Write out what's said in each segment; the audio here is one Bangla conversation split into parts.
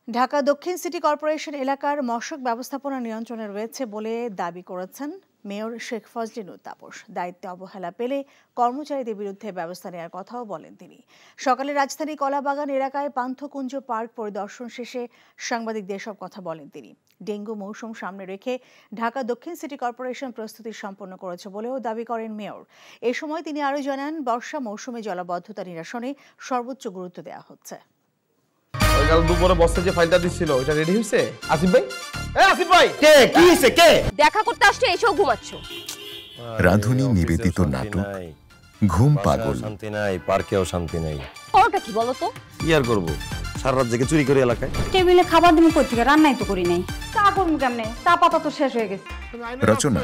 ঢাকা দক্ষিণ সিটি কর্পোরেশন এলাকার মশক ব্যবস্থাপনা নিয়ন্ত্রণে রয়েছে বলে দাবি করেছেন মেয়র শেখ ফজলিনুর তাপস। দায়িত্বে অবহেলা পেলে কর্মচারীদের বিরুদ্ধে ব্যবস্থা নেওয়ার কথাও বলেন তিনি। সকালে রাজধানী কলাবাগান এলাকায় পান্থকুঞ্জ পার্ক পরিদর্শন শেষে সাংবাদিকদের সব কথা বলেন তিনি। ডেঙ্গু মৌসুম সামনে রেখে ঢাকা দক্ষিণ সিটি কর্পোরেশন প্রস্তুতি সম্পন্ন করেছে বলেও দাবি করেন মেয়র। এ সময় তিনি আরও জানান, বর্ষা মৌসুমে জলাবদ্ধতা নিরসনে সর্বোচ্চ গুরুত্ব দেওয়া হচ্ছে। কাল দুপুরে বসে যে ফাইলটা দিছিল ওটা রেডি হইছে? আসিফ ভাই, আসিফ ভাই, কে কি হইছে? কে দেখা করতে আসছে এসেও ঘুমাচ্ছো? রাধুনী নিবেদিত নাটক ঘুম পাগল। শান্তি নাই, পার্কেও শান্তি নাই। ওটা কি বলো তো? কি আর করব, সারা রাত জেগে চুরি করে এলাকায়। টেবিলে খাবার দিমু কই থেকে? রান্নাই তো করি নাই। চা করমু কেমনে? চা পাতা তো শেষ হয়ে গেছে। রচনা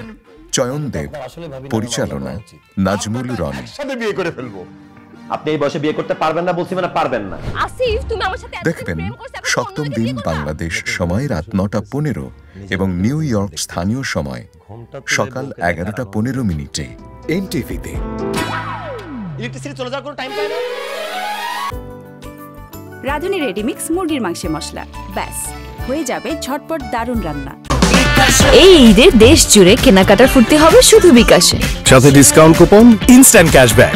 চয়ন দেব, পরিচালনা নাজমুল রনি। সাথে বিয়ে করে ফেলবো। আপনি এই বয়সে বিয়ে করতে পারবেন না বলছি, মানে পারবেন না। আসিফ, তুমি আমার সাথে দেখবেন সপ্তম দিন বাংলাদেশ সময় রাত 9:15 এবং নিউ ইয়র্ক স্থানীয় সময় সকাল 11:15 এনটিভিতে। ইলেকট্রিসিটি চলে যাওয়ার কোনো টাইম পায় না। রাধুনী রেডিমিক্স মুরগির মাংসের মশলা, ব্যাস হয়ে যাবে ঝটপট দারুণ রান্না। এই ঈদে দেশ জুড়ে কেনাকাটার ফুর্তি হবে শুধু বিকাশে, সাথে ডিসকাউন্ট কুপন, ইনস্ট্যান্ট ক্যাশব্যাক।